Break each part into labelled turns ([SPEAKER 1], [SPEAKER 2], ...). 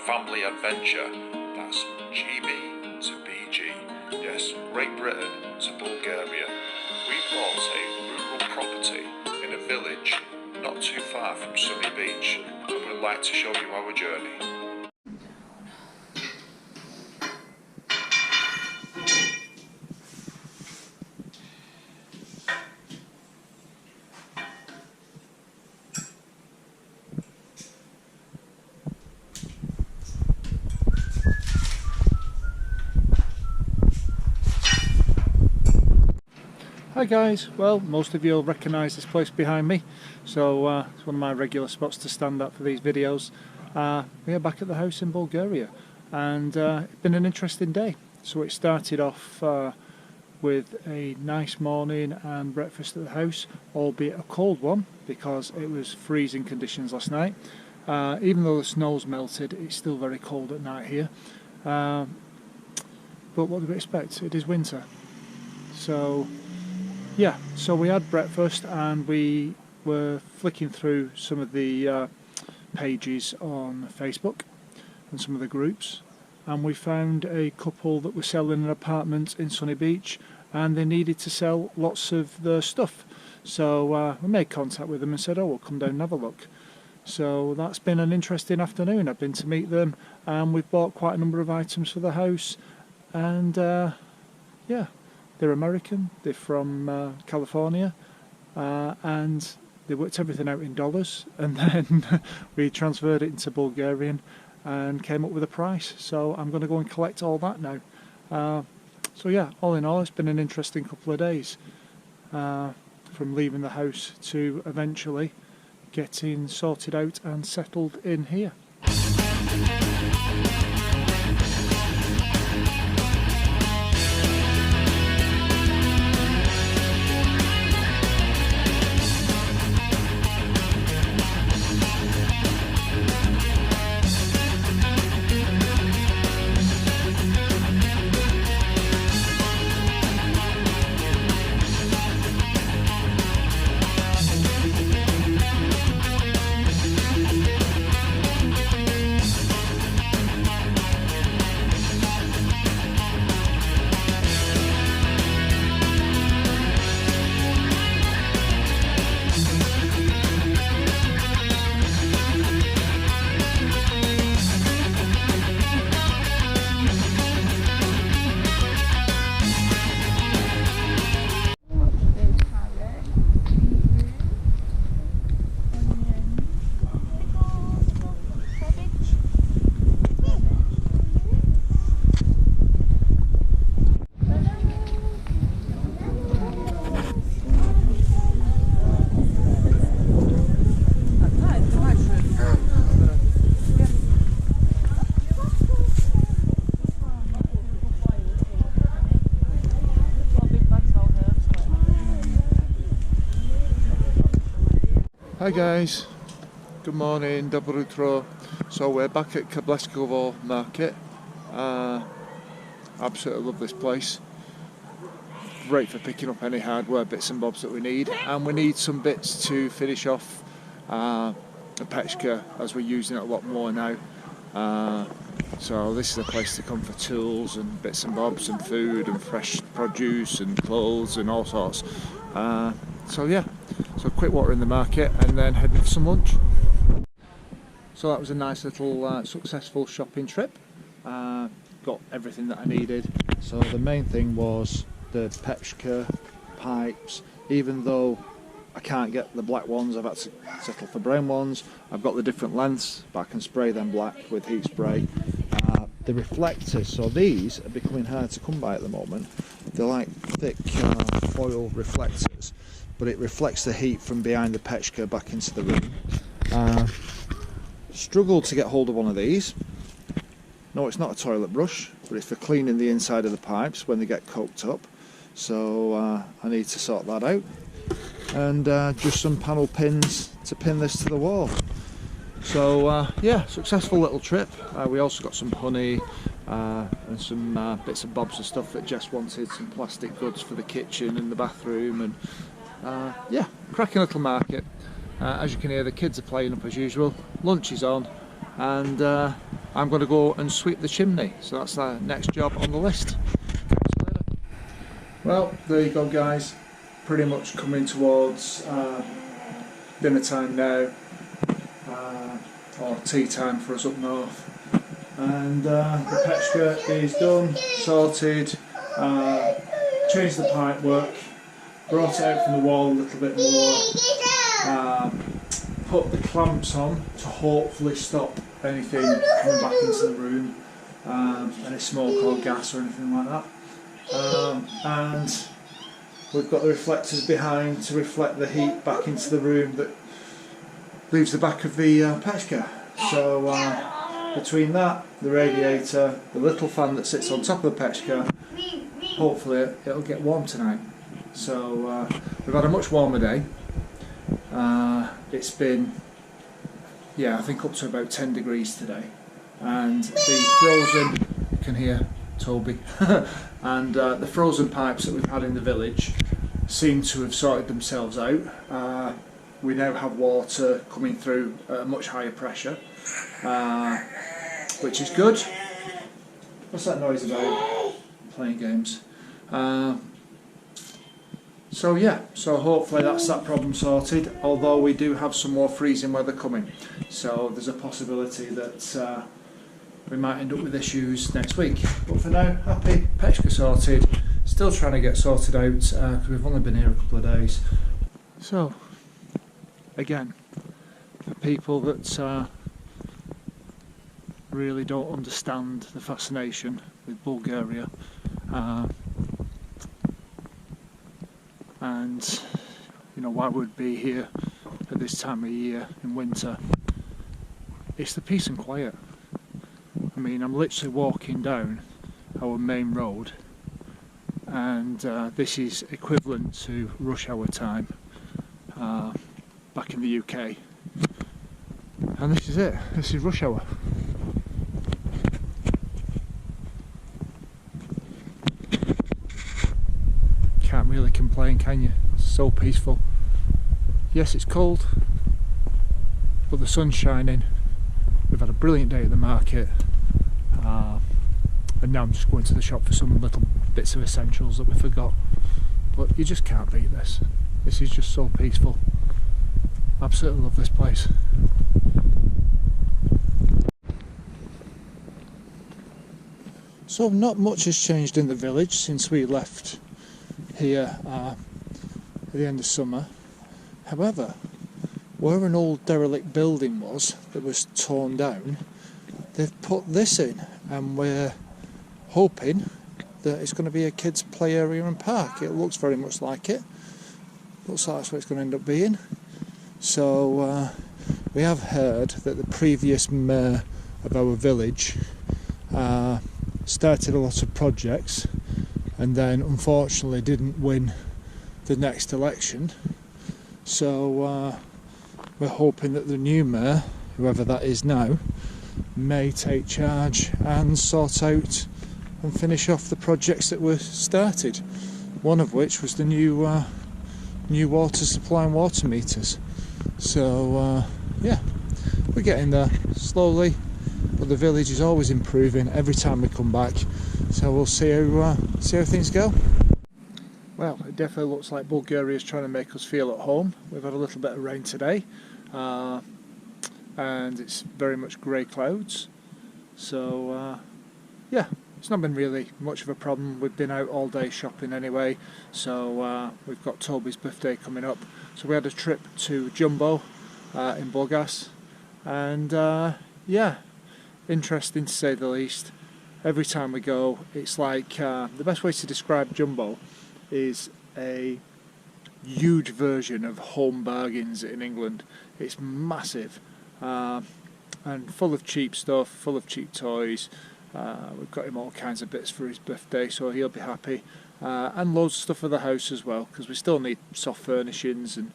[SPEAKER 1] Family adventure. That's GBtoBG. Yes, Great Britain to Bulgaria. We bought a rural property in a village not too far from sunny beach, and we'd like to show you our journey.
[SPEAKER 2] Hi guys, well most of you will recognise this place behind me, so it's one of my regular spots to stand at for these videos. We are back at the house in Bulgaria, and it's been an interesting day. So it started off with a nice morning and breakfast at the house, albeit a cold one because it was freezing conditions last night. Even though the snow's melted, it's still very cold at night here, but what do we expect? It is winter. So yeah, so we had breakfast and we were flicking through some of the pages on Facebook and some of the groups, and we found a couple that were selling an apartment in Sunny Beach, and they needed to sell lots of their stuff. So we made contact with them and said, oh, we'll come down and have a look. So that's been an interesting afternoon. I've been to meet them and we've bought quite a number of items for the house, and yeah. They're American, they're from California, and they worked everything out in dollars, and then we transferred it into Bulgarian and came up with a price. So I'm going to go and collect all that now. So yeah, all in all, it's been an interesting couple of days, from leaving the house to eventually getting sorted out and settled in here. Hi guys, good morning, dobro jutro. So we're back at Kableskovo market. Absolutely love this place. Great for picking up any hardware bits and bobs that we need, and we need some bits to finish off the pechka, as we're using it a lot more now. So this is a place to come for tools and bits and bobs and food and fresh produce and clothes and all sorts. So yeah, so quick water in the market and then heading for some lunch. So that was a nice little successful shopping trip. Got everything that I needed. So the main thing was the pechka pipes. Even though I can't get the black ones, I've had to settle for brown ones. I've got the different lengths, but I can spray them black with heat spray. The reflectors, so these are becoming hard to come by at the moment. They're like thick foil reflectors, but it reflects the heat from behind the pechka back into the room. Struggled to get hold of one of these. No, it's not a toilet brush, but it's for cleaning the inside of the pipes when they get coked up. So I need to sort that out, and just some panel pins to pin this to the wall. So yeah, successful little trip. We also got some honey and some bits and bobs of stuff that Jess wanted, some plastic goods for the kitchen and the bathroom, and yeah, cracking little market. As you can hear, the kids are playing up as usual, lunch is on, and I'm going to go and sweep the chimney, so that's our next job on the list. Well, there you go guys, pretty much coming towards dinner time now, or tea time for us up north, and the Pechka is done, sorted, changed the pipe work, brought it out from the wall a little bit more, put the clamps on to hopefully stop anything coming back into the room, any smoke or gas or anything like that. And we've got the reflectors behind to reflect the heat back into the room that leaves the back of the Pechka. So between that, the radiator, the little fan that sits on top of the Pechka, hopefully it'll get warm tonight. So we've had a much warmer day. It's been, yeah, I think up to about 10 degrees today, and the frozen, you can hear Toby, and the frozen pipes that we've had in the village seem to have sorted themselves out. We now have water coming through at a much higher pressure, which is good. What's that noise about? Playing games. So yeah, so hopefully that's that problem sorted, although we do have some more freezing weather coming, so there's a possibility that we might end up with issues next week. But for now, happy, Pechka sorted, still trying to get sorted out because we've only been here a couple of days. So again, for people that really don't understand the fascination with Bulgaria, and you know why we'd be here at this time of year in winter, it's the peace and quiet. I mean, I'm literally walking down our main road, and this is equivalent to rush hour time back in the UK, and this is it, this is rush hour. Can't really complain, can you? It's so peaceful. Yes, it's cold, but the sun's shining. We've had a brilliant day at the market, and now I'm just going to the shop for some little bits of essentials that we forgot. But you just can't beat this. This is just so peaceful. Absolutely love this place. So not much has changed in the village since we left here at the end of summer. However, where an old derelict building was that was torn down, they've put this in, and we're hoping that it's going to be a kids play area and park. It looks very much like it. Looks like that's what it's going to end up being. So we have heard that the previous mayor of our village started a lot of projects and then unfortunately didn't win the next election. So we're hoping that the new mayor, whoever that is now, may take charge and sort out and finish off the projects that were started. One of which was the new water supply and water meters. So yeah, we're getting there slowly, but the village is always improving every time we come back. So we'll see how things go. Well, it definitely looks like Bulgaria is trying to make us feel at home. We've had a little bit of rain today, and it's very much grey clouds. So yeah, it's not been really much of a problem. We've been out all day shopping anyway, so we've got Toby's birthday coming up. So we had a trip to Jumbo in Burgas, and yeah, interesting to say the least. Every time we go, it's like the best way to describe Jumbo is a huge version of Home Bargains in England. It's massive and full of cheap stuff, full of cheap toys, We've got him all kinds of bits for his birthday, so he'll be happy. And loads of stuff for the house as well, because we still need soft furnishings and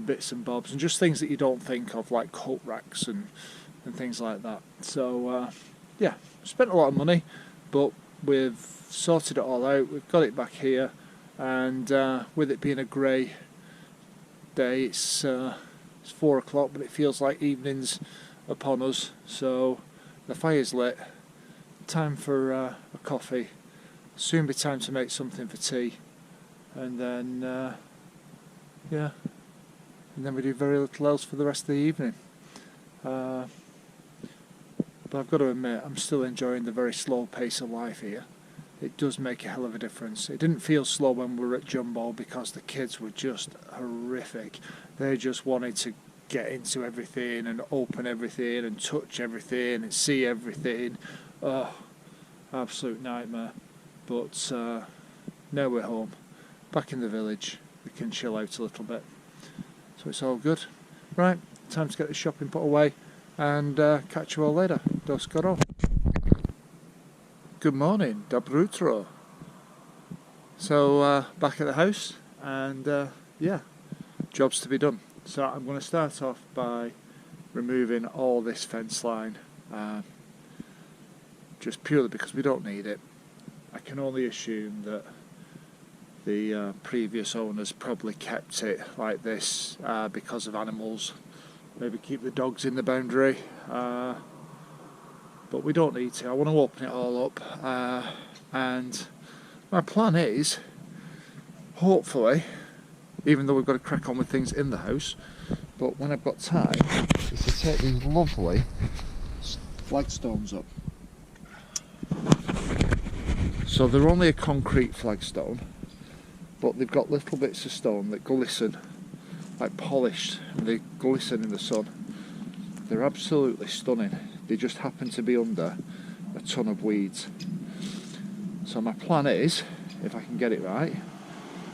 [SPEAKER 2] bits and bobs, and just things that you don't think of, like coat racks and things like that. So yeah, spent a lot of money, but we've sorted it all out. We've got it back here, and with it being a grey day, it's 4 o'clock, but it feels like evening's upon us. So the fire's lit, time for a coffee, soon be time to make something for tea, and then yeah, and then we do very little else for the rest of the evening. But I've got to admit, I'm still enjoying the very slow pace of life here. It does make a hell of a difference. It didn't feel slow when we were at Jumbo, because the kids were just horrific. They just wanted to get into everything and open everything and touch everything and see everything. Oh, absolute nightmare. But now we're home, back in the village. We can chill out a little bit. So it's all good. Right, time to get the shopping put away, and catch you all later. Do skoro. Good morning, dobro jutro. So back at the house, and yeah, jobs to be done. So I'm going to start off by removing all this fence line, just purely because we don't need it. I can only assume that the previous owners probably kept it like this because of animals. Maybe keep the dogs in the boundary, but we don't need to. I want to open it all up, and my plan is, hopefully, even though we've got to crack on with things in the house, but when I've got time, is to take these lovely flagstones up. So they're only a concrete flagstone, but they've got little bits of stone that glisten, like polished, and they glisten in the sun. They're absolutely stunning. They just happen to be under a ton of weeds. So my plan is, if I can get it right,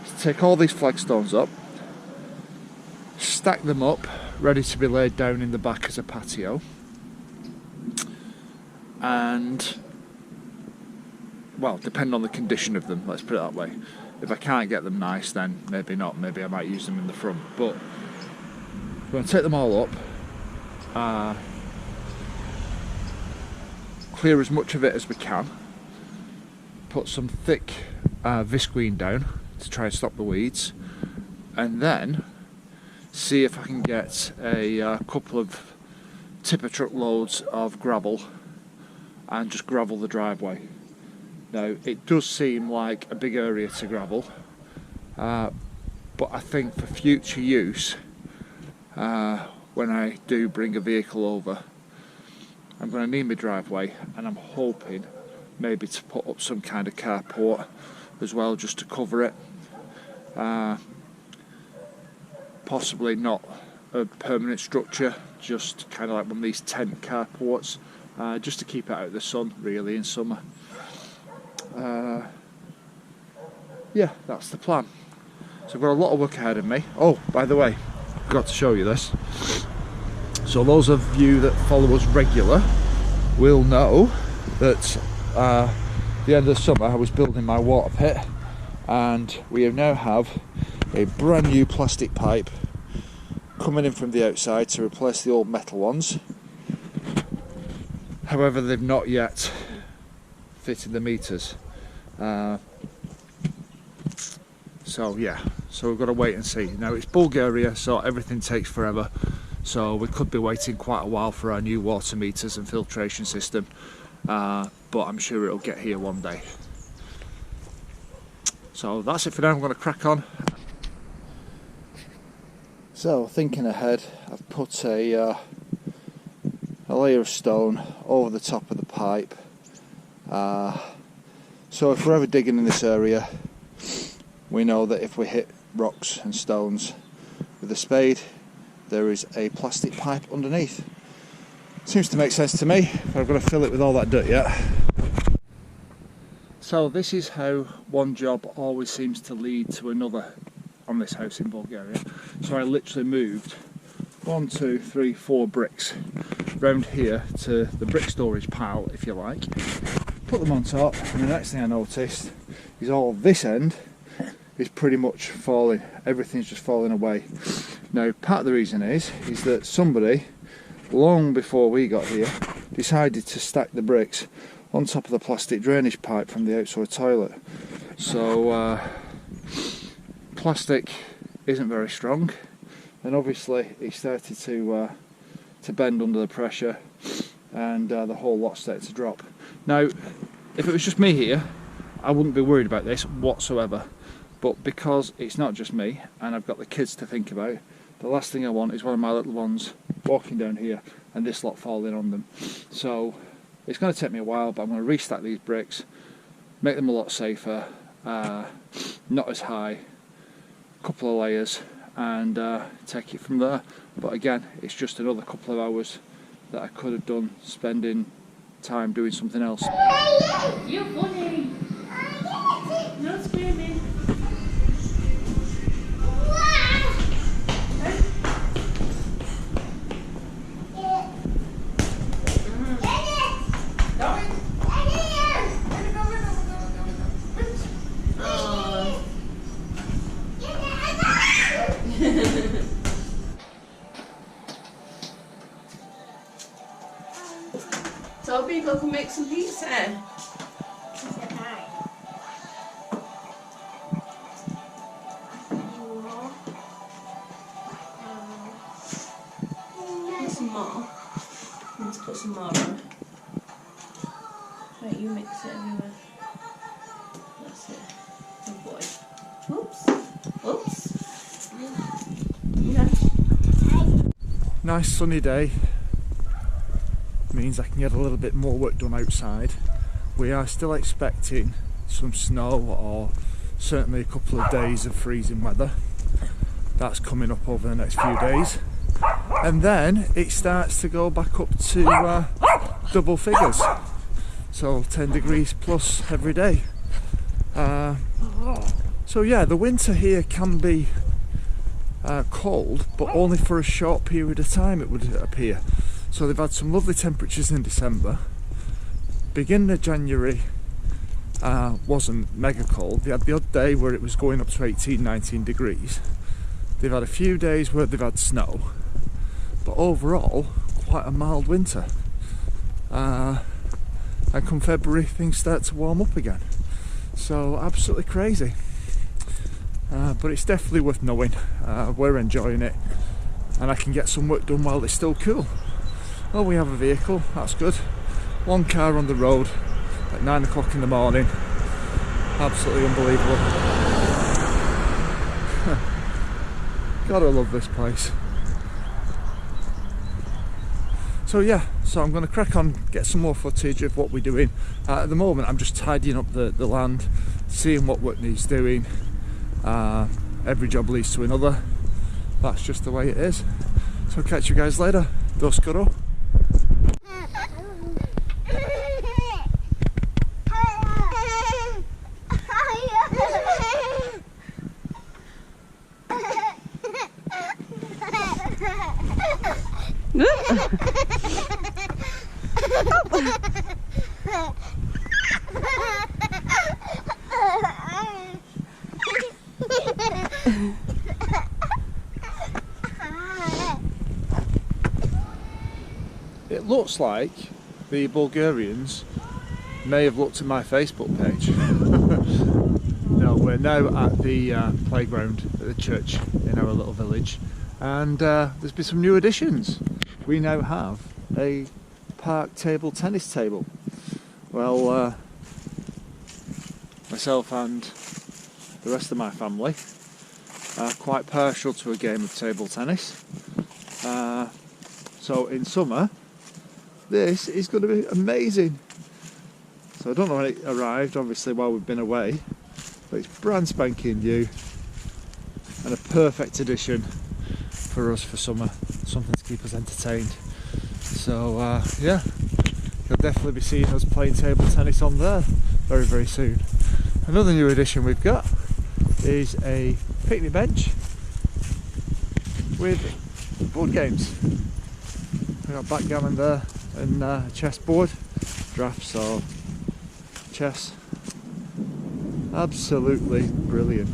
[SPEAKER 2] is to take all these flagstones up, stack them up, ready to be laid down in the back as a patio, and, well, depending on the condition of them, let's put it that way. If I can't get them nice, then maybe not. Maybe I might use them in the front. But we're going to take them all up, clear as much of it as we can, put some thick visqueen down to try and stop the weeds, and then see if I can get a couple of tipper truck loads of gravel and just gravel the driveway. Now, it does seem like a big area to gravel, but I think for future use, when I do bring a vehicle over, I'm going to need my driveway, and I'm hoping maybe to put up some kind of carport as well, just to cover it. Possibly not a permanent structure, just kind of like one of these tent carports, just to keep it out of the sun really in summer. Yeah, that's the plan. So I've got a lot of work ahead of me. Oh, by the way, I've got to show you this. So those of you that follow us regular will know that the end of the summer I was building my water pit, and we now have a brand new plastic pipe coming in from the outside to replace the old metal ones. However, they've not yet fitted the meters. So yeah, so we've got to wait and see. Now it's Bulgaria, so everything takes forever, so we could be waiting quite a while for our new water meters and filtration system, but I'm sure it'll get here one day. So that's it for now. I'm going to crack on. So thinking ahead, I've put a layer of stone over the top of the pipe, so if we're ever digging in this area, we know that if we hit rocks and stones with a spade, there is a plastic pipe underneath. Seems to make sense to me, but I've got to fill it with all that dirt yet. So this is how one job always seems to lead to another on this house in Bulgaria. So I literally moved 1, 2, 3, 4 bricks round here to the brick storage pile, if you like, put them on top, and the next thing I noticed is all this end is pretty much falling. Everything's just falling away. Now, part of the reason is that somebody, long before we got here, decided to stack the bricks on top of the plastic drainage pipe from the outside toilet. So plastic isn't very strong, and obviously it started to bend under the pressure, and the whole lot started to drop. Now, if it was just me here, I wouldn't be worried about this whatsoever, but because it's not just me and I've got the kids to think about, the last thing I want is one of my little ones walking down here and this lot falling on them. So it's going to take me a while, but I'm going to restack these bricks, make them a lot safer, not as high, a couple of layers, and take it from there. But again, it's just another couple of hours that I could have done spending time doing something else.
[SPEAKER 3] You're funny. No screaming. Toby, go and make some pizza. Some more. Need to put some more on. Right, you mix it everywhere. That's it. Good boy. Oops. Oops. Yeah.
[SPEAKER 2] Nice sunny day. Means I can get a little bit more work done outside. We are still expecting some snow, or certainly a couple of days of freezing weather. That's coming up over the next few days, and then it starts to go back up to double figures, so 10 degrees plus every day. So yeah, the winter here can be cold, but only for a short period of time, it would appear. So they've had some lovely temperatures in December. Beginning of January wasn't mega cold. They had the odd day where it was going up to 18, 19 degrees. They've had a few days where they've had snow, but overall quite a mild winter. And come February, things start to warm up again. So absolutely crazy. But it's definitely worth knowing. We're enjoying it, and I can get some work done while it's still cool. Oh, we have a vehicle, that's good. One car on the road at 9 o'clock in the morning. Absolutely unbelievable. Gotta love this place. So yeah, so I'm going to crack on, get some more footage of what we're doing. At the moment I'm just tidying up the land, seeing what work needs doing. Every job leads to another. That's just the way it is. So I'll catch you guys later. Do skoro. It looks like the Bulgarians may have looked at my Facebook page. No, we're now at the playground at the church in our little village, and there's been some new additions. We now have a park table tennis table. Well, myself and the rest of my family are quite partial to a game of table tennis. So in summer, this is going to be amazing. So I don't know when it arrived, obviously while we've been away, but it's brand spanking new and a perfect addition for us for summer, something to keep us entertained. So yeah, you'll definitely be seeing us playing table tennis on there very, very soon. Another new addition we've got is a picnic bench with board games. We've got backgammon there and a chessboard, drafts, or NHS. Absolutely brilliant.